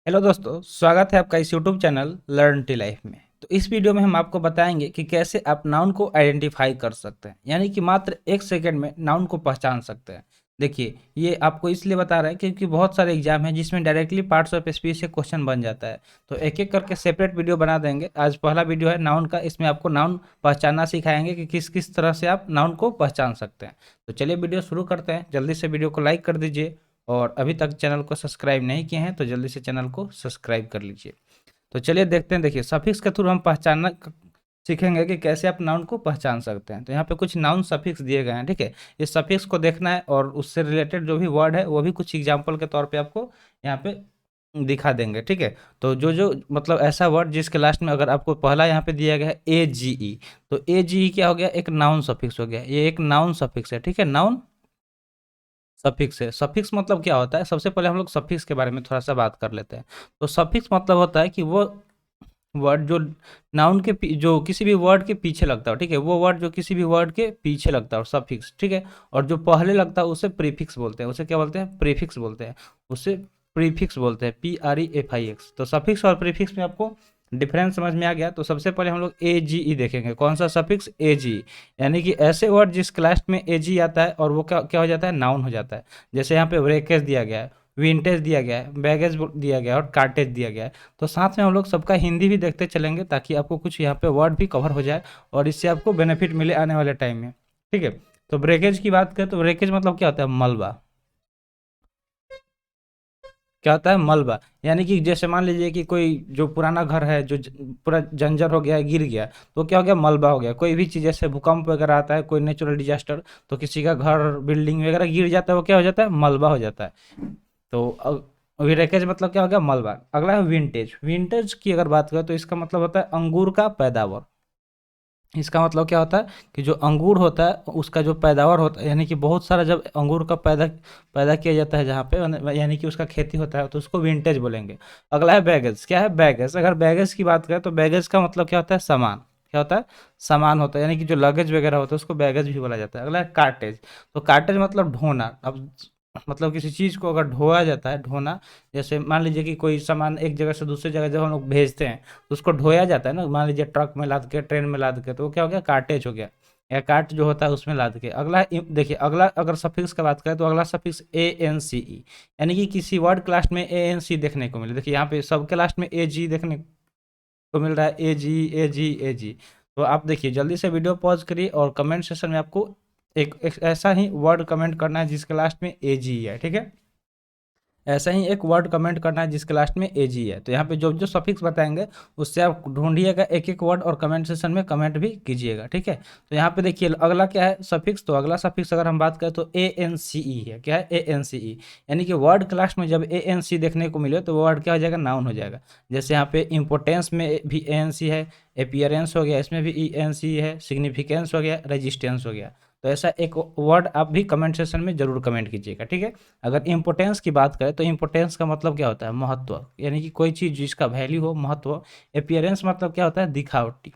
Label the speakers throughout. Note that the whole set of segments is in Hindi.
Speaker 1: हेलो दोस्तों, स्वागत है आपका इस YouTube channel learn tea life में। तो इस वीडियो में हम आपको बताएंगे कि कैसे आप नाउन को आइडेंटिफाई कर सकते हैं, यानी कि मात्र 1 सेकंड में नाउन को पहचान सकते हैं। देखिए, ये आपको इसलिए बता रहे हैं क्योंकि बहुत सारे एग्जाम हैं जिसमें डायरेक्टली पार्ट्स ऑफ स्पीच से क्वेश्चन बन जाता है। तो एक एक करके सेपरेट वीडियो बना देंगे। आज पहला वीडियो है नाउन का, इसमें आपको नाउन पहचानना सिखाएंगे कि किस किस तरह से आप नाउन को पहचान सकते हैं। तो चलिए वीडियो शुरू करते हैं। जल्दी से वीडियो को लाइक कर दीजिए और अभी तक चैनल को सब्सक्राइब नहीं किए हैं तो जल्दी से चैनल को सब्सक्राइब कर लीजिए। तो चलिए देखते हैं। देखिए, सफिक्स के थ्रू हम पहचानना सीखेंगे कि कैसे आप नाउन को पहचान सकते हैं। तो यहाँ पे कुछ नाउन सफिक्स दिए गए हैं, ठीक है। इस सफिक्स को देखना है और उससे रिलेटेड जो भी वर्ड है वो भी कुछ एग्जाम्पल के तौर पे आपको यहाँ पे दिखा देंगे, ठीक है। तो जो जो मतलब ऐसा वर्ड जिसके लास्ट में अगर आपको पहला यहाँ पे दिया गया है ए जी ई, तो ए जी ई क्या हो गया? एक नाउन सफिक्स हो गया। ये एक नाउन सफिक्स है, ठीक है। नाउन सफिक्स है। सफिक्स मतलब क्या होता है? सबसे पहले हम लोग सफिक्स के बारे में थोड़ा सा बात कर लेते हैं। तो सफिक्स मतलब होता है कि वो वर्ड जो नाउन के जो किसी भी वर्ड के पीछे लगता है, ठीक है। वो वर्ड जो किसी भी वर्ड के पीछे लगता है और सफिक्स, ठीक है। और जो पहले लगता है उसे प्रीफिक्स बोलते हैं। उसे क्या बोलते हैं? प्रीफिक्स बोलते हैं। उसे प्रीफिक्स बोलते हैं, PREFIX। तो सफिक्स और प्रीफिक्स में आपको डिफरेंस समझ में आ गया। तो सबसे पहले हम लोग AGE देखेंगे। कौन सा सफिक्स? AGE, यानी कि ऐसे वर्ड जिसके लास्ट में AG आता है और वो क्या क्या हो जाता है? नाउन हो जाता है। जैसे यहाँ पे ब्रेकेज दिया गया है, विंटेज दिया गया है, बैगेज दिया गया है और कार्टेज दिया गया है। तो साथ में हम लोग सबका हिंदी भी देखते चलेंगे ताकि आपको कुछ यहाँ पे वर्ड भी कवर हो जाए और इससे आपको बेनिफिट मिले आने वाले टाइम में, ठीक है। तो ब्रेकेज की बात करें तो ब्रेकेज मतलब क्या होता है? मलबा। क्या होता है? मलबा। यानी कि जैसे मान लीजिए कि कोई जो पुराना घर है जो पूरा जंजर हो गया है, गिर गया, तो क्या हो गया? मलबा हो गया। कोई भी चीज़ जैसे भूकंप वगैरह आता है, कोई नेचुरल डिजास्टर, तो किसी का घर बिल्डिंग वगैरह गिर जाता है, वो क्या हो जाता है? मलबा हो जाता है। तो विंटेज मतलब क्या हो गया? मलबा। अगला है विंटेज। विंटेज की अगर बात करें तो इसका मतलब होता है अंगूर का पैदावार। इसका मतलब क्या होता है कि जो अंगूर होता है उसका जो पैदावार होता है, यानी कि बहुत सारा जब अंगूर का पैदा पैदा किया जाता है जहाँ पे, यानी कि उसका खेती होता है, तो उसको विंटेज बोलेंगे। अगला है बैगेज। क्या है? बैगेज। अगर बैगेज की बात करें तो बैगेज का मतलब क्या होता है? सामान। क्या होता है? सामान होता है, यानी कि जो लगेज वगैरह होता है उसको बैगेज भी बोला जाता है। अगला है कार्टेज। तो कार्टेज मतलब ढोना। अब मतलब किसी चीज़ को अगर ढोया जाता है, ढोना, जैसे मान लीजिए कि कोई सामान एक जगह से दूसरी जगह जब हम लोग भेजते हैं तो उसको ढोया जाता है ना। मान लीजिए ट्रक में लाद के, ट्रेन में लाद के, तो वो क्या हो गया? कार्टेज हो गया। या कार्ट जो होता है उसमें लाद के। अगला है देखिए, अगला अगर सफिक्स की बात करें तो अगला सफिक्स ANCE, यानी कि किसी वर्ड के लास्ट में ANC देखने को मिले। देखिए यहाँ पे सबके लास्ट में AG देखने को मिल रहा है, AG AG AG। तो आप देखिए, जल्दी से वीडियो पॉज करिए और कमेंट सेक्शन में आपको एक ऐसा ही वर्ड कमेंट करना है जिसके लास्ट में AG है, ठीक है। ऐसा ही एक वर्ड कमेंट करना है जिसके लास्ट में एजी है। तो यहाँ पे जो जो सफिक्स बताएंगे उससे आप ढूंढिएगा एक एक वर्ड और कमेंट सेक्शन में कमेंट भी कीजिएगा, ठीक है। तो यहाँ पे देखिए अगला क्या है सफिक्स। तो अगला सफिक्स अगर हम बात करें तो ANCE है। क्या है? ANCE, यानी कि वर्ड के लास्ट में जब ANC देखने को मिले तो वो वर्ड क्या हो जाएगा? नाउन हो जाएगा। जैसे यहाँ पे इम्पोर्टेंस में भी ANC है, अपियरेंस हो गया, इसमें भी ANC है, सिग्निफिकेंस हो गया, रेजिस्टेंस हो गया। तो ऐसा एक वर्ड आप भी कमेंट सेक्शन में जरूर कमेंट कीजिएगा, ठीक है। अगर इम्पोर्टेंस की बात करें तो इम्पोर्टेंस का मतलब क्या होता है? महत्व, यानी कि कोई चीज़ जिसका वैल्यू हो, महत्व। अपीयरेंस मतलब क्या होता है? दिखावटी।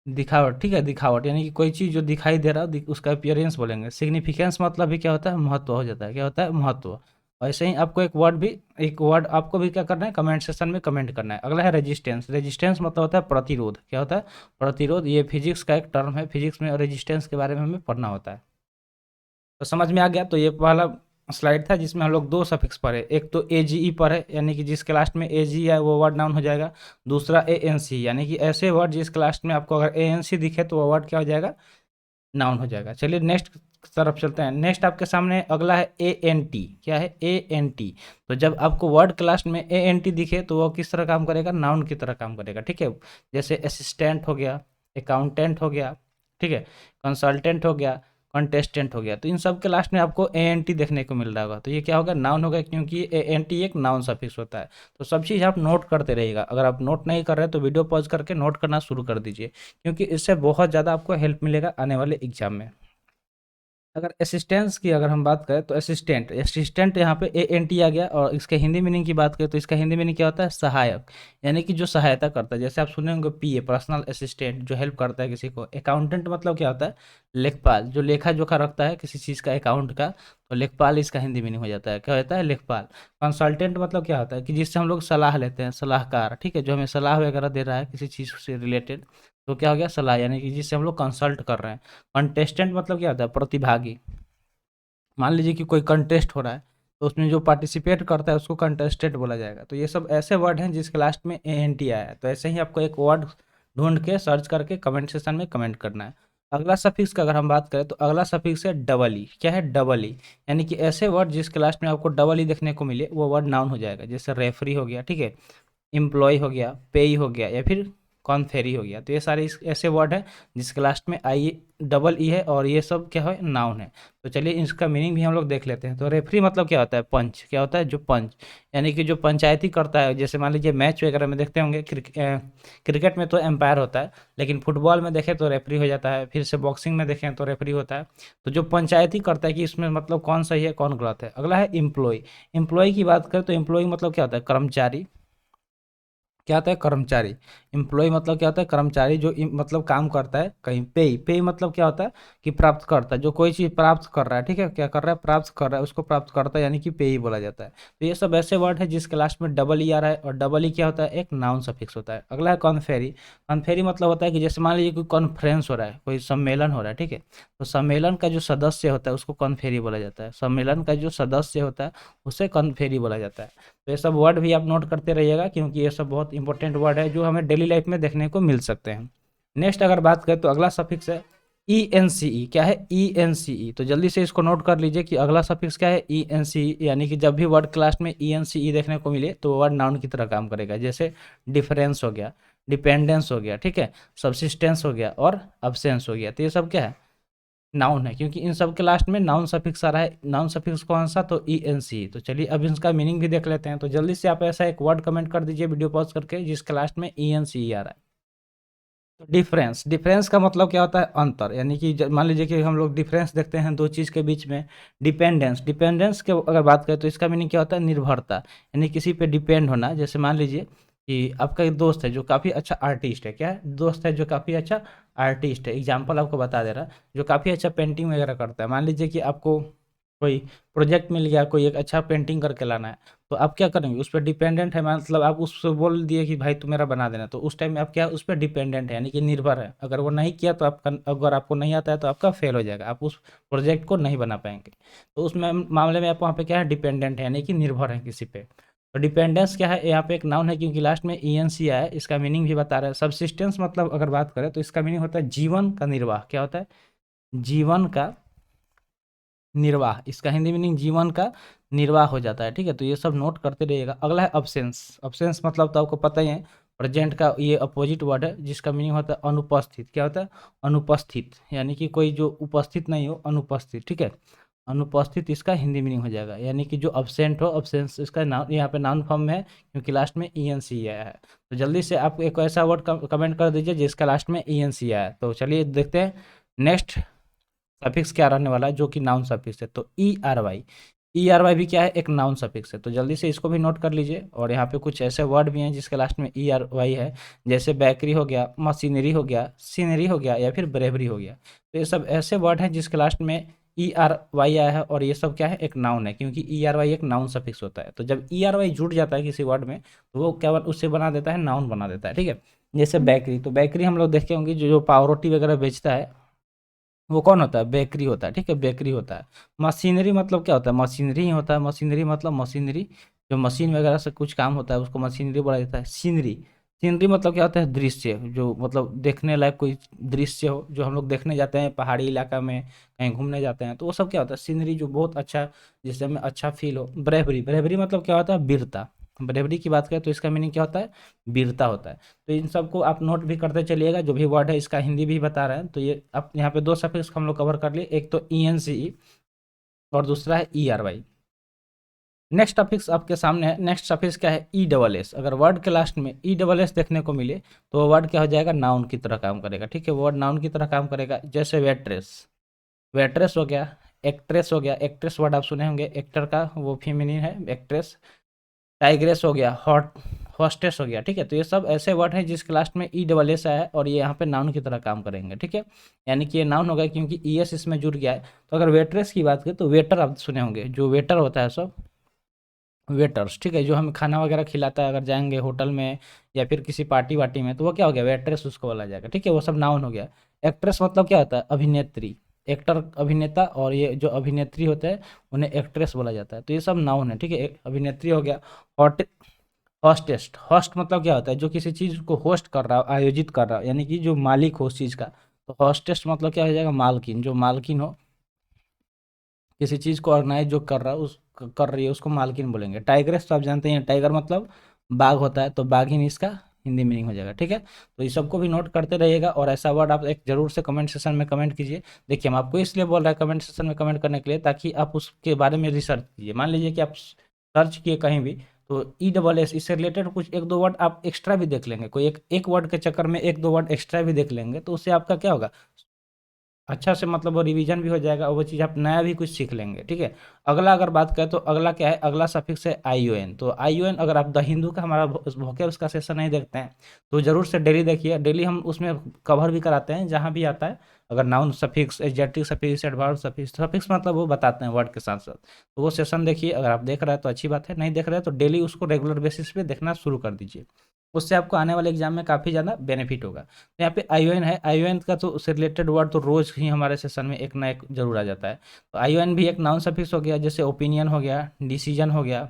Speaker 1: दिखावट, ठीक है, दिखावट, यानी कि कोई चीज़ जो दिखाई दे रहा हो उसका अपीयरेंस बोलेंगे। सिग्निफिकेंस मतलब भी क्या होता है? महत्व हो जाता है। क्या होता है? महत्व। ऐसे ही आपको एक वर्ड आपको भी क्या करना है? कमेंट सेक्शन में कमेंट करना है। अगला है रेजिस्टेंस। रेजिस्टेंस मतलब होता है प्रतिरोध। क्या होता है? प्रतिरोध। ये फिजिक्स का एक टर्म है, फिजिक्स में रेजिस्टेंस के बारे में हमें पढ़ना होता है। तो समझ में आ गया। तो ये पहला स्लाइड था जिसमें हम लोग दो सफिक्स पढ़े। एक तो AGE पढ़े, यानी कि जिसके लास्ट में AG है वो वर्ड नाउन हो जाएगा। दूसरा ANC, यानी कि ऐसे वर्ड जिसके लास्ट में आपको अगर ANC दिखे तो वो वर्ड क्या हो जाएगा? नाउन हो जाएगा। चलिए नेक्स्ट तरफ चलते हैं। नेक्स्ट आपके सामने अगला है ANT। क्या है? ANT। तो जब आपको वर्ड के लास्ट में ANT दिखे तो वो किस तरह काम करेगा? नाउन की तरह काम करेगा, ठीक है। जैसे असिस्टेंट हो गया, अकाउंटेंट हो गया, ठीक है, कंसल्टेंट हो गया, कंटेस्टेंट हो गया। तो इन सब के लास्ट में आपको ANT देखने को मिल रहा होगा। तो ये क्या होगा? नाउन होगा, क्योंकि ANT एक नाउन सफिक्स होता है। तो सब चीज़ आप नोट करते रहिएगा। अगर आप नोट नहीं कर रहे तो वीडियो पॉज करके नोट करना शुरू कर दीजिए, क्योंकि इससे बहुत ज़्यादा आपको हेल्प मिलेगा आने वाले एग्जाम में। अगर असिस्टेंस की अगर हम बात करें तो असिस्टेंट असिस्टेंट यहाँ पे ए एन टी आ गया, और इसके हिंदी मीनिंग की बात करें तो इसका हिंदी मीनिंग क्या होता है? सहायक, यानी कि जो सहायता करता है। जैसे आप सुने होंगे पीए, पर्सनल असिस्टेंट, जो हेल्प करता है किसी को। अकाउंटेंट मतलब क्या होता है? लेखपाल, जो लेखा जोखा रखता है किसी चीज़ का, अकाउंट का, तो लेखपाल इसका हिंदी मीनिंग हो जाता है। क्या होता है? लेखपाल। कंसल्टेंट मतलब क्या होता है? कि जिससे हम लोग सलाह लेते हैं, सलाहकार, ठीक है, जो हमें सलाह वगैरह दे रहा है किसी चीज़ से रिलेटेड, तो क्या हो गया? सलाह, यानी कि जिससे हम लोग कंसल्ट कर रहे हैं। कंटेस्टेंट मतलब क्या होता है? प्रतिभागी। मान लीजिए कि कोई कंटेस्ट हो रहा है, तो उसमें जो पार्टिसिपेट करता है उसको कंटेस्टेंट बोला जाएगा। तो ये सब ऐसे वर्ड हैं जिसके लास्ट में ए एन टी आया है। तो ऐसे ही आपको एक वर्ड ढूंढ के सर्च करके कमेंट सेक्शन में कमेंट करना है। अगला सफिक्स का अगर हम बात करें तो अगला सफिक्स है डबल ई। क्या है? डबल ई, यानी कि ऐसे वर्ड जिसके लास्ट में आपको डबल ई देखने को मिले वो वर्ड नाउन हो जाएगा। जैसे रेफरी हो गया, ठीक है, एम्प्लॉय हो गया, पेई हो गया, या फिर कॉन्फेरी हो गया। तो ये सारे ऐसे वर्ड हैं जिसके लास्ट में आई डबल ई है, और ये सब क्या है? नाउन है। तो चलिए इसका मीनिंग भी हम लोग देख लेते हैं। तो रेफरी मतलब क्या होता है? पंच। क्या होता है? जो पंच, यानी कि जो पंचायती करता है। जैसे मान लीजिए मैच वगैरह में देखते होंगे, क्रिकेट में तो एम्पायर होता है, लेकिन फुटबॉल में देखें तो रेफरी हो जाता है। फिर से बॉक्सिंग में देखें तो रेफरी होता है। तो जो पंचायती करता है कि इसमें मतलब कौन सही है कौन गलत है। अगला है एम्प्लॉय। एम्प्लॉय की बात करें तो एम्प्लॉय मतलब क्या होता है? कर्मचारी। क्या होता है? कर्मचारी। एम्प्लॉय मतलब क्या होता है? कर्मचारी जो मतलब काम करता है कहीं। पे पे मतलब क्या होता है? कि प्राप्त करता है, जो कोई चीज़ प्राप्त कर रहा है, ठीक है, क्या कर रहा है? प्राप्त कर रहा है, उसको प्राप्त करता है, यानी कि पे ही बोला जाता है। तो ये सब ऐसे वर्ड है जिसके लास्ट में डबल ई आ रहा है, और डबल ई क्या होता है? एक नाउन सफिक्स होता है। अगला है कॉन्फेरी। कॉन्फेरी मतलब होता है कि जैसे मान लीजिए कोई कॉन्फ्रेंस हो रहा है, कोई सम्मेलन हो रहा है, ठीक है, तो सम्मेलन का जो सदस्य होता है उसको कॉन्फेरी बोला जाता है। सम्मेलन का जो सदस्य होता है उसे कॉन्फेरी बोला जाता है। तो ये सब वर्ड भी आप नोट करते रहिएगा, क्योंकि ये सब बहुत इंपॉर्टेंट वर्ड है जो हमें डेली लाइफ में देखने को मिल सकते हैं। नेक्स्ट अगर बात करें तो अगला सफिक्स है ई एन सी ई। क्या है? ई एन सी ई। तो जल्दी से इसको नोट कर लीजिए कि अगला सफिक्स क्या है? ई एन सी ई, यानी कि जब भी वर्ड क्लास में ई एन सी ई देखने को मिले तो वर्ड नाउन की तरह काम करेगा। जैसे डिफरेंस हो गया, डिपेंडेंस हो गया, ठीक है, सब्सिस्टेंस हो गया, और अब्सेंस हो गया। तो ये सब क्या है? नाउन है, क्योंकि इन सब के लास्ट में नाउन सफिक्स आ रहा है। नाउन सफिक्स कौन सा? तो ई एन सी। तो चलिए अब इसका मीनिंग भी देख लेते हैं। तो जल्दी से आप ऐसा एक वर्ड कमेंट कर दीजिए वीडियो पॉज करके जिसके लास्ट में ई एन सी आ रहा है। तो डिफरेंस, डिफरेंस का मतलब क्या होता है? अंतर, यानी कि मान लीजिए कि हम लोग डिफरेंस देखते हैं दो चीज़ के बीच में। डिपेंडेंस, डिपेंडेंस के अगर बात करें तो इसका मीनिंग क्या होता है? निर्भरता, यानी किसी पे डिपेंड होना। जैसे मान लीजिए कि आपका एक दोस्त है जो काफ़ी अच्छा आर्टिस्ट है। क्या है? दोस्त है जो काफ़ी अच्छा आर्टिस्ट है। एग्जाम्पल आपको बता दे रहा, जो काफ़ी अच्छा पेंटिंग वगैरह करता है। मान लीजिए कि आपको कोई प्रोजेक्ट मिल गया, कोई एक अच्छा पेंटिंग करके लाना है, तो आप क्या करेंगे? उस पर डिपेंडेंट है, मतलब आप उससे बोल दिए कि भाई तू मेरा बना देना, तो उस टाइम में आप क्या उस पर डिपेंडेंट है, यानी कि निर्भर है। अगर वो नहीं किया तो आपका, अगर आपको नहीं आता है तो आपका फेल हो जाएगा, आप उस प्रोजेक्ट को नहीं बना पाएंगे। तो उस मामले में आप वहाँ पे क्या है? डिपेंडेंट है, यानी कि निर्भर है किसी पे। तो डिपेंडेंस क्या है? यहाँ पे एक नाउन है, क्योंकि लास्ट में ई एन सी आया है। इसका मीनिंग भी बता रहा है। सब्सिस्टेंस मतलब अगर बात करें तो इसका मीनिंग होता है जीवन का निर्वाह। क्या होता है? जीवन का निर्वाह। इसका हिंदी मीनिंग जीवन का निर्वाह हो जाता है, ठीक है। तो ये सब नोट करते रहिएगा। अगला है अब्सेंस। अब्सेंस मतलब तो आपको पता ही है, प्रेजेंट का ये अपोजिट वर्ड है जिसका मीनिंग होता है अनुपस्थित। क्या होता है? अनुपस्थित, यानी कि कोई जो उपस्थित नहीं हो, अनुपस्थित, ठीक है। अनुपस्थित इसका हिंदी मीनिंग हो जाएगा, यानी कि जो अब्सेंट हो, अब्सेंस इसका नाउन, यहाँ पे नाउन फॉर्म में है क्योंकि लास्ट में ई एन सी आया है। तो जल्दी से आप एक ऐसा वर्ड कमेंट कर दीजिए जिसका लास्ट में ई एन सी आया है। तो चलिए देखते हैं नेक्स्ट सफिक्स क्या रहने वाला है, जो कि नाउन सफिक्स है। तो E R Y, E R Y भी क्या है? एक नाउन सफिक्स है। तो जल्दी से इसको भी नोट कर लीजिए। और यहाँ पे कुछ ऐसे वर्ड भी हैं जिसके लास्ट में ई आर वाई है, जैसे बेकरी हो गया, मशीनरी हो गया, सीनरी हो गया, या फिर ब्रेवरी हो गया। तो ये सब ऐसे वर्ड हैं जिसके लास्ट में ई आर वाई आया है, और ये सब क्या है? एक नाउन है, क्योंकि ई आर वाई एक नाउन सफिक्स होता है। तो जब ई आर वाई जुड़ जाता है किसी वर्ड में तो वो क्या उससे बना देता है? नाउन बना देता है, ठीक है। जैसे बेकरी, तो बेकरी हम लोग देखे होंगे जो पाव रोटी वगैरह बेचता है वो कौन होता है? बेकरी होता है, ठीक है, बेकरी होता है। मशीनरी मतलब क्या होता है? मशीनरी ही होता है। मशीनरी मतलब मशीनरी, जो मशीन वगैरह से कुछ काम होता है उसको मशीनरी बोला जाता है। सीनरी, सीनरी मतलब क्या होता है? दृश्य, जो मतलब देखने लायक कोई दृश्य हो, जो हम लोग देखने जाते हैं पहाड़ी इलाका में, कहीं घूमने जाते हैं, तो वो सब क्या होता है? सीनरी, जो बहुत अच्छा, जिससे हमें अच्छा फील हो। ब्रेवरी, ब्रेवरी मतलब क्या होता है? वीरता। ब्रेवरी की बात करें तो इसका मीनिंग क्या होता है? वीरता होता है। तो इन सबको आप नोट भी करते चलिएगा, जो भी वर्ड है इसका हिंदी भी बता रहे हैं। तो ये आप यहाँ पे दो सफिक्स हम लोग कवर कर लिए, एक तो ई एन सी ई और दूसरा है E R Y. Next topics आपके सामने है। नेक्स्ट सफिक्स क्या है? E double S. अगर वर्ड के लास्ट में ई डबल एस देखने को मिले तो वो वर्ड क्या हो जाएगा? नाउन की तरह काम करेगा, ठीक है। वर्ड नाउन की तरह काम करेगा। जैसे वेट्रेस, वेट्रेस हो गया, एक्ट्रेस हो गया, एक्ट्रेस वर्ड आप सुने होंगे, एक्टर का वो फीमेनिन है एक्ट्रेस। टाइग्रेस हो गया, हॉस्टेस हो गया, ठीक है। तो ये सब ऐसे वर्ड हैं जिसके लास्ट में ई डबल एस आया है और ये यहाँ पे नाउन की तरह काम करेंगे, ठीक है। यानी कि ये नाउन हो गया क्योंकि ई एस इसमें जुड़ गया है। तो अगर वेट्रेस की बात करें तो वेटर आप सुने होंगे, जो वेटर होता है सब वेटर्स, ठीक है, जो हमें खाना वगैरह खिलाता है, अगर जाएंगे होटल में या फिर किसी पार्टी वार्टी में, तो वो क्या हो गया, वेट्रेस उसको बोला जाएगा, ठीक है। वो सब नाउन हो गया। एक्ट्रेस मतलब क्या होता है, अभिनेत्री। एक्टर अभिनेता, और ये जो अभिनेत्री होते हैं उन्हें एक्ट्रेस बोला जाता है। तो ये सब नाउन है, ठीक है। एक अभिनेत्री हो गया। हॉट हॉस्टेस्ट, होस्ट मतलब क्या होता है, जो किसी चीज़ को होस्ट कर रहा हो, आयोजित कर रहा हो, यानी कि जो मालिक हो उस चीज़ का। तो हॉस्टेस्ट मतलब क्या हो जाएगा, मालकिन, जो मालकिन हो किसी चीज़ को ऑर्गेनाइज जो कर रहा है उस कर रही है उसको मालकिन बोलेंगे। टाइग्रेस तो आप जानते हैं, टाइगर मतलब बाघ होता है, तो बाघिन इसका हिंदी मीनिंग हो जाएगा, ठीक है। तो इस सबको भी नोट करते रहिएगा और ऐसा वर्ड आप एक जरूर से कमेंट सेक्शन में कमेंट कीजिए। देखिए हम आपको इसलिए बोल रहे हैं कमेंट सेक्शन में कमेंट करने के लिए, ताकि आप उसके बारे में रिसर्च कीजिए। मान लीजिए कि आप सर्च किए कहीं भी, तो ई डबल एस इससे रिलेटेड कुछ एक दो वर्ड आप एक्स्ट्रा भी देख लेंगे, कोई एक एक वर्ड के चक्कर में एक दो वर्ड एक्स्ट्रा भी देख लेंगे, तो उससे आपका क्या होगा, अच्छा से मतलब वो रिवीजन भी हो जाएगा और वो चीज़ आप नया भी कुछ सीख लेंगे, ठीक है। अगला अगर बात करें तो अगला क्या है, अगला सफिक्स है आई ओ एन। तो आई ओ एन, अगर आप द हिंदू का हमारा वोकेब्स का सेशन नहीं देखते हैं तो ज़रूर से डेली देखिए। डेली हम उसमें कवर भी कराते हैं जहाँ भी आता है, अगर noun suffix, adjective suffix, adverb suffix, suffix मतलब वो बताते हैं वर्ड के साथ साथ। तो वो सेशन देखिए, अगर आप देख रहे हैं तो अच्छी बात है, नहीं देख रहे हैं तो डेली उसको रेगुलर बेसिस पे देखना शुरू कर दीजिए। उससे आपको आने वाले एग्जाम में काफ़ी ज़्यादा बेनिफिट होगा। तो यहाँ पे आईओएन है, आईओएन का तो उससे रिलेटेड वर्ड तो रोज ही हमारे सेशन में एक ना एक जरूर आ जाता है। तो आईओएन भी एक नाउन सफिक्स हो गया, जैसे ओपिनियन हो गया, डिसीजन हो गया,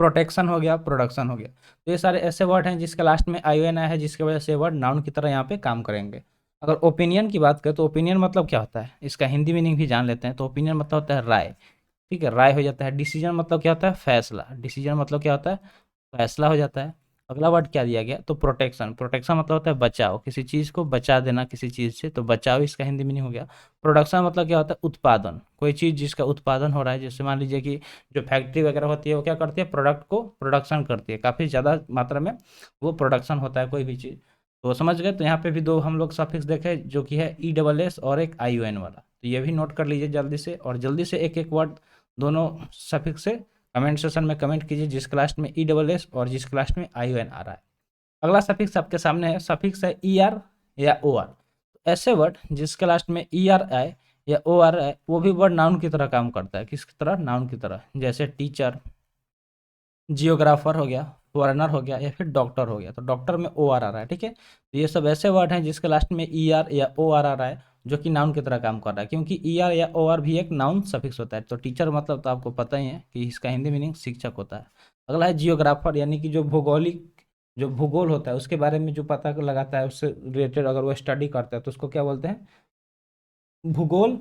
Speaker 1: प्रोटेक्शन हो गया, प्रोडक्शन हो गया। तो ये सारे ऐसे वर्ड हैं जिसके लास्ट में आईओएन आया है, जिसकी वजह से वर्ड नाउन की तरह यहाँ पे काम करेंगे। अगर ओपिनियन की बात करें तो ओपिनियन मतलब क्या होता है, इसका हिंदी मीनिंग भी जान लेते हैं। तो ओपिनियन मतलब होता है राय, ठीक है, राय हो जाता है। डिसीजन मतलब क्या होता है, फैसला। डिसीजन मतलब क्या होता है, फैसला हो जाता है। अगला वर्ड क्या दिया गया, तो प्रोटेक्शन। प्रोटेक्शन मतलब होता है बचाव, किसी चीज़ को बचा देना किसी चीज़ से, तो बचाव इसका हिंदी मीनिंग हो गया। प्रोडक्शन मतलब क्या होता है, उत्पादन। कोई चीज़ जिसका उत्पादन हो रहा है, जैसे मान लीजिए कि जो फैक्ट्री वगैरह होती है वो क्या करती है, प्रोडक्ट को प्रोडक्शन करती है, काफ़ी ज़्यादा मात्रा में वो प्रोडक्शन होता है कोई भी चीज़। तो समझ गए। तो यहाँ पे भी दो हम लोग सफिक्स देखे, जो कि है ई डबल एस और एक आई ओ एन वाला। तो ये भी नोट कर लीजिए जल्दी से, और जल्दी से एक एक वर्ड दोनों सफिक्स से कमेंट सेक्शन में कमेंट कीजिए, जिस क्लास में ई डबल एस और जिस क्लास में आई ओ एन आ रहा है। अगला सफिक्स आपके सामने है, सफिक्स है ई आर या ओ आर। ऐसे वर्ड जिसके लास्ट में ई आर आए या ओ आर आए, वो भी वर्ड नाउन की तरह काम करता है। किसकी तरह, नाउन की तरह। जैसे टीचर, जियोग्राफर हो गया, फॉरेनर हो गया, या फिर डॉक्टर हो गया। तो डॉक्टर में ओ आर आ रहा है, ठीक है। तो ये सब ऐसे वर्ड हैं जिसके लास्ट में ई आर या ओ आर आ रहा है, जो कि नाउन की तरह काम कर रहा है, क्योंकि ई आर या ओ आर भी एक नाउन सफिक्स होता है। तो टीचर मतलब तो आपको पता ही है कि इसका हिंदी मीनिंग शिक्षक होता है। अगला है जियोग्राफर, यानी कि जो भौगोलिक, जो भूगोल होता है उसके बारे में जो पता लगाता है, उससे रिलेटेड अगर वो स्टडी करता है तो उसको क्या बोलते हैं, भूगोल,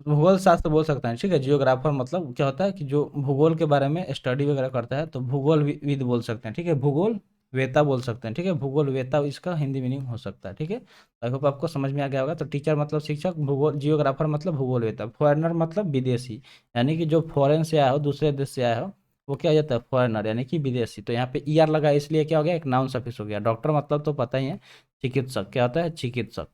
Speaker 1: भूगोल शास्त्र बोल सकते हैं, ठीक है। जियोग्राफर मतलब क्या होता है कि जो भूगोल के बारे में स्टडी वगैरह करता है, तो भूगोल विद बोल सकते हैं, ठीक है। भूगोल वेता बोल सकते हैं, ठीक है। भूगोल वेता इसका हिंदी मीनिंग हो सकता है, ठीक है। आई होप आपको समझ में आ गया होगा। तो टीचर मतलब शिक्षक, भूगोल, जियोग्राफर मतलब भूगोल वेता, फॉरेनर मतलब विदेशी, यानी कि जो फॉरेन से आया हो, दूसरे देश से आया हो, वो क्या हो जाता है, फॉरेनर, यानी कि विदेशी। तो यहाँ पे ई आर लगा इसलिए क्या हो गया, एक नाउन सफिक्स हो गया। डॉक्टर मतलब तो पता ही है, चिकित्सक क्या होता है, चिकित्सक।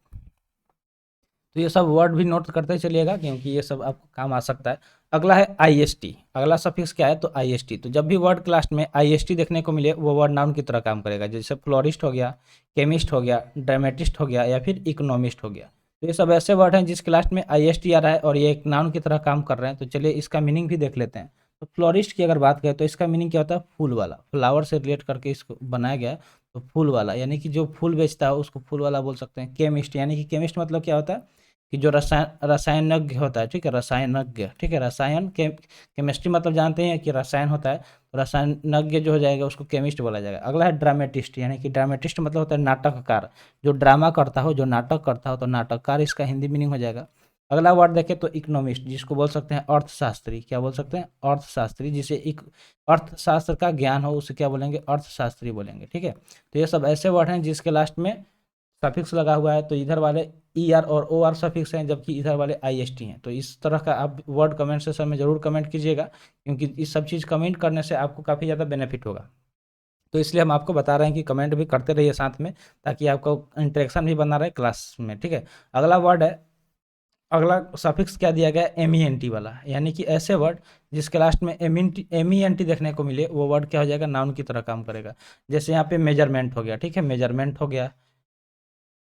Speaker 1: तो ये सब वर्ड भी नोट करते चलिएगा क्योंकि ये सब आपको काम आ सकता है। अगला है आईएसटी। अगला सफिक्स क्या है, तो आईएसटी। तो जब भी वर्ड क्लास में आईएसटी देखने को मिले, वो वर्ड नाउन की तरह काम करेगा। जैसे फ्लोरिस्ट हो गया, केमिस्ट हो गया, ड्रामेटिस्ट हो गया, या फिर इकोनॉमिस्ट हो गया। तो ये सब ऐसे वर्ड हैं जिस क्लास में आईएसटी आ रहा है और ये एक नाउन की तरह काम कर रहे हैं। तो चलिए इसका मीनिंग भी देख लेते हैं। तो फ्लोरिस्ट की अगर बात करें तो इसका मीनिंग क्या होता है, फूल वाला। फ्लावर से रिलेट करके इसको बनाया गया है। तो फूल वाला, यानी कि जो फूल बेचता है उसको फूल वाला बोल सकते हैं। केमिस्ट, यानी कि केमिस्ट मतलब क्या होता है कि जो रसायनज्ञ होता है, ठीक है, रसायनज्ञ, ठीक है। केमिस्ट्री मतलब जानते हैं कि रसायन होता है, तो रसायनज्ञ जो हो जाएगा उसको केमिस्ट बोला जाएगा। अगला है ड्रामेटिस्ट, यानी कि ड्रामेटिस्ट मतलब होता है नाटककार, जो ड्रामा करता हो, जो नाटक करता हो, तो नाटककार इसका हिंदी मीनिंग हो जाएगा। अगला वर्ड देखें तो इकोनॉमिस्ट, जिसको बोल सकते हैं अर्थशास्त्री। क्या बोल सकते हैं, अर्थशास्त्री। जिसे एक अर्थशास्त्र का ज्ञान हो उसे क्या बोलेंगे, अर्थशास्त्री बोलेंगे, ठीक है। तो ये सब ऐसे वर्ड हैं जिसके लास्ट में सफिक्स लगा हुआ है। तो इधर वाले ई आर और ओ आर सफिक्स हैं, जबकि इधर वाले आई एस टी हैं। तो इस तरह का आप वर्ड कमेंट सेक्शन में जरूर कमेंट कीजिएगा, क्योंकि इस सब चीज़ कमेंट करने से आपको काफ़ी ज़्यादा बेनिफिट होगा। तो इसलिए हम आपको बता रहे हैं कि कमेंट भी करते रहिए साथ में, ताकि आपको इंटरेक्शन भी बना रहे क्लास में, ठीक है। अगला वर्ड है अगला सफिक्स क्या दिया गया, एम ई एन टी वाला, यानी कि ऐसे वर्ड जिसके लास्ट में एम ई एन टी देखने को मिले वो वर्ड क्या हो जाएगा, नाउन की तरह काम करेगा। जैसे यहाँ पे मेजरमेंट हो गया, ठीक है, मेजरमेंट हो गया,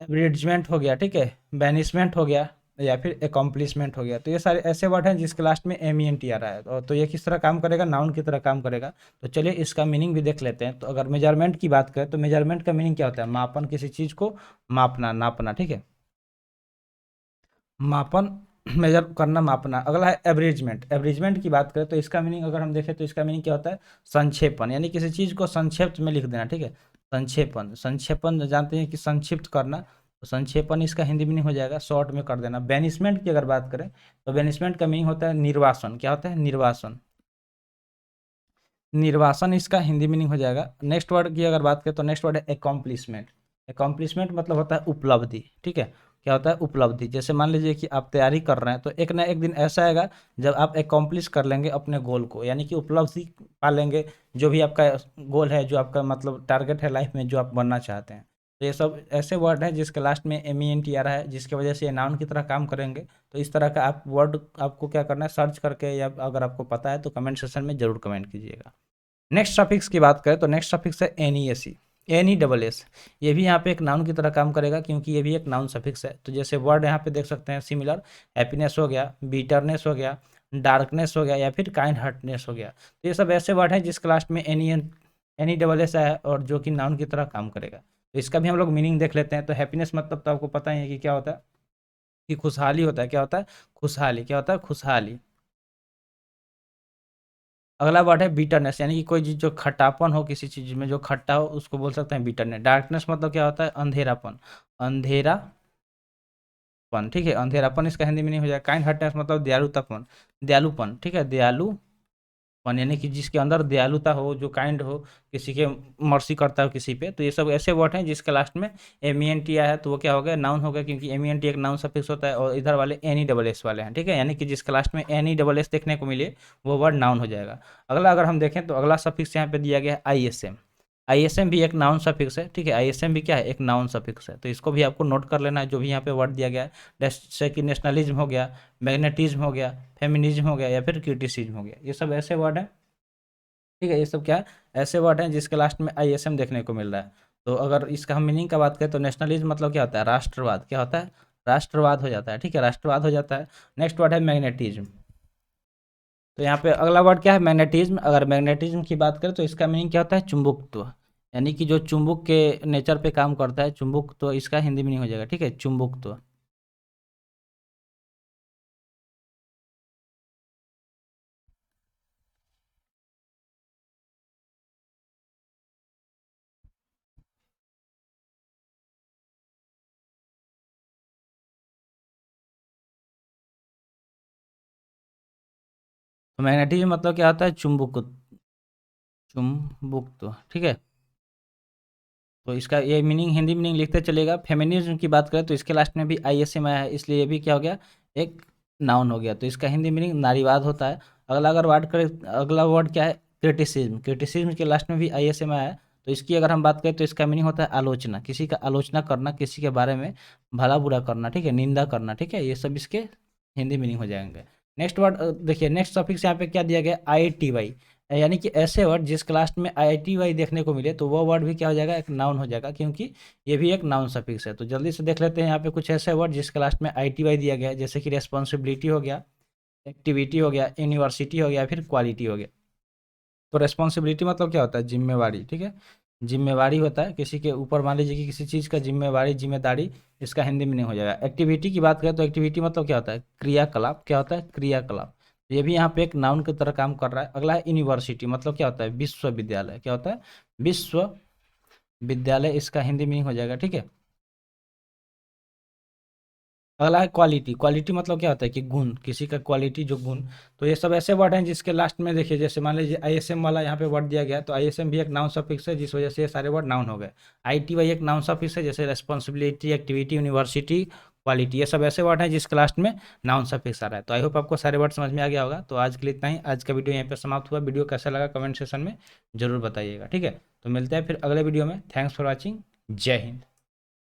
Speaker 1: एब्रिजमेंट हो गया, ठीक है, बैनिसमेंट हो गया, या फिर एकम्प्लिशमेंट हो गया। तो ये सारे ऐसे वर्ड हैं जिसके लास्ट में एम ई एन टी आ रहा है, तो ये किस तरह काम करेगा, नाउन की तरह काम करेगा। तो चलिए इसका मीनिंग भी देख लेते हैं। तो अगर मेजरमेंट की बात करें तो मेजरमेंट का मीनिंग क्या होता है, मापन, किसी चीज़ को मापना, नापना, ठीक है, मापन, मेजर करना, मापना। अगला है एवरेजमेंट। एवरेजमेंट की बात करें तो इसका मीनिंग अगर हम देखें तो इसका मीनिंग क्या होता है, संक्षेपण, यानी किसी चीज़ को संक्षेप में लिख देना, ठीक है, संक्षेपण। संक्षेपण जानते हैं कि संक्षिप्त करना, तो संक्षेपण इसका हिंदी मीनिंग हो जाएगा शॉर्ट में कर देना। बैनिसमेंट की अगर बात करें तो बैनिसमेंट का मीनिंग होता है निर्वासन। क्या होता है, निर्वासन, निर्वासन इसका हिंदी मीनिंग हो जाएगा। नेक्स्ट वर्ड की अगर बात करें तो नेक्स्ट वर्ड है एकम्प्लिशमेंट। एकम्प्लिशमेंट मतलब होता है उपलब्धि, ठीक है, क्या होता है, उपलब्धि। जैसे मान लीजिए कि आप तैयारी कर रहे हैं तो एक ना एक दिन ऐसा आएगा जब आप एकम्प्लिश कर लेंगे अपने गोल को, यानी कि उपलब्धि पा लेंगे, जो भी आपका गोल है, जो आपका मतलब टारगेट है लाइफ में, जो आप बनना चाहते हैं। तो ये सब ऐसे वर्ड हैं जिसके लास्ट में एम ई एन टी आ रहा है, जिसकी वजह से ये नाउन की तरह काम करेंगे। तो इस तरह का आप वर्ड आपको क्या करना है, सर्च करके, या अगर आपको पता है तो कमेंट सेक्शन में जरूर कमेंट कीजिएगा। नेक्स्ट सफिक्स की बात करें तो नेक्स्ट सफिक्स है N E S C, N E double S. ये भी यहाँ पे एक नाउन की तरह काम करेगा क्योंकि ये भी एक नाउन सफिक्स है। तो जैसे वर्ड यहाँ पे देख सकते हैं सिमिलर, हैप्पीनेस हो गया, बीटरनेस हो गया, डार्कनेस हो गया, या फिर काइंड हार्टनेस हो गया। तो ये सब ऐसे वर्ड हैं जिसके लास्ट में एन ई डबल एस है और जो कि नाउन की तरह काम करेगा। तो इसका भी हम लोग मीनिंग देख लेते हैं। तो हैप्पीनेस मतलब तो आपको पता ही है कि क्या होता है, कि खुशहाली होता है। क्या होता है, खुशहाली। क्या होता है, खुशहाली। अगला वर्ड है बीटरनेस, यानी कि कोई चीज़ जो खट्टापन हो, किसी चीज़ में जो खट्टा हो उसको बोल सकते हैं बीटरनेस। डार्कनेस मतलब क्या होता है, अंधेरापन, अंधेरापन, ठीक है, अंधेरापन इसका हिंदी में नहीं हो जाएगा। काइंड हार्टनेस मतलब दयालुतापन, दयालुपन, ठीक है, दयालुपन, यानी कि जिसके अंदर दयालुता हो, जो काइंड हो, किसी के मर्सी करता हो किसी पे। तो ये सब ऐसे वर्ड हैं जिसके लास्ट में एम ई एन टी आया है, तो वो क्या हो गया, नाउन हो गया, क्योंकि एम ई एन टी एक नाउन सफिक्स होता है और इधर वाले एन ई डबल एस वाले हैं, ठीक है, यानी कि जिसके लास्ट में एन ई डबल एस देखने को मिले वो वर्ड नाउन हो जाएगा। अगला अगर हम देखें तो अगला सफिक्स यहाँ पे दिया गया है I S M. I S M भी एक नाउन सफिक्स है, ठीक है, आई एस एम भी क्या है, एक नाउन सफिक्स है। तो इसको भी आपको नोट कर लेना है, जो भी यहाँ पे वर्ड दिया गया है। जैसे कि नेशनलिज्म हो गया, मैग्नेटिज्म हो गया, फेमिनिज्म हो गया, या फिर क्रिटिसिज्म हो गया, ये सब ऐसे वर्ड हैं, ठीक है, ये सब क्या है, ऐसे वर्ड हैं जिसके लास्ट में आई एस एम देखने को मिल रहा है। तो अगर इसका हम मीनिंग का बात करें तो नेशनलिज्म मतलब क्या होता है, राष्ट्रवाद। क्या होता है, राष्ट्रवाद हो जाता है, ठीक है, राष्ट्रवाद हो जाता है। नेक्स्ट वर्ड है मैग्नेटिज्म। तो यहाँ पे अगला वर्ड क्या है, मैग्नेटिज्म। अगर मैग्नेटिज्म की बात करें तो इसका मीनिंग क्या होता है, चुंबकत्व, यानी कि जो चुंबक के नेचर पे काम करता है, चुंबकत्व इसका हिंदी मीनिंग हो जाएगा, ठीक है, चुंबकत्व। तो मैग्नेटिज्म मतलब क्या होता है, चुंबक, चुंबकत्व, ठीक है। तो इसका ये मीनिंग, हिंदी मीनिंग लिखते चलेगा। फेमिनिज्म की बात करें तो इसके लास्ट में भी आई एस एम आया है, इसलिए ये भी क्या हो गया, एक नाउन हो गया। तो इसका हिंदी मीनिंग नारीवाद होता है। अगला अगर वर्ड करें, अगला वर्ड क्या है, क्रिटिसिज्म। क्रिटिसिज्म के लास्ट में भी आई एस एम आया है। तो इसकी अगर हम बात करें तो इसका मीनिंग होता है आलोचना, किसी का आलोचना करना, किसी के बारे में भला बुरा करना, ठीक है, निंदा करना, ठीक है, ये सब इसके हिंदी मीनिंग हो जाएंगे। नेक्स्ट वर्ड देखिए, नेक्स्ट टॉपिक यहाँ पे क्या दिया गया, आई टी वाई, यानी कि ऐसे वर्ड जिस क्लास में आई आई टी वाई देखने को मिले तो वो वर्ड भी क्या हो जाएगा, एक नाउन हो जाएगा, क्योंकि ये भी एक नाउन सफिक्स है। तो जल्दी से देख लेते हैं यहाँ पे कुछ ऐसे वर्ड जिस क्लास में आई टी वाई दिया गया है, जैसे कि रेस्पॉन्सिबिलिटी हो गया, एक्टिविटी हो गया, यूनिवर्सिटी हो गया, फिर क्वालिटी हो गया। तो रेस्पॉन्सिबिलिटी मतलब क्या होता है, जिम्मेवारी, ठीक है, जिम्मेवारी होता है किसी के ऊपर, मान लीजिए कि किसी चीज़ का जिम्मेवारी, जिम्मेदारी, इसका हिंदी में नहीं हो जाएगा। एक्टिविटी की बात करें तो एक्टिविटी मतलब क्या होता है, क्रियाकलाप। क्या होता है, क्रियाकलाप। ये भी यहाँ पे एक नाउन की तरह काम कर रहा है। अगला है यूनिवर्सिटी, मतलब क्या होता है, विश्वविद्यालय। क्या होता है, विश्वविद्यालय, इसका हिंदी में हो जाएगा, ठीक है। अगला है क्वालिटी। क्वालिटी मतलब क्या होता है कि गुण, किसी का क्वालिटी, जो गुण। तो ये सब ऐसे वर्ड हैं जिसके लास्ट में देखिए, जैसे मान लीजिए आईएसएम वाला यहाँ पे वर्ड दिया गया है, तो आईएसएम भी एक नाउन सफिक्स है, जिस वजह से ये सारे वर्ड नाउन हो गए। आईटीवाई एक नाउन सफिक्स है, जैसे रेस्पॉन्सिबिलिटी, एक्टिविटी, यूनिवर्सिटी, क्वालिटी, ये सब ऐसे वर्ड हैं जिसके लास्ट में नाउन सफिक्स आ रहा है। तो आई होप आपको सारे वर्ड समझ में आ गया होगा। तो आज के लिए इतना ही, आज का वीडियो यहीं पर समाप्त हुआ। वीडियो कैसा लगा कमेंट सेक्शन में जरूर बताइएगा, ठीक है। तो मिलते हैं फिर अगले वीडियो में। थैंक्स फॉर वॉचिंग, जय हिंद।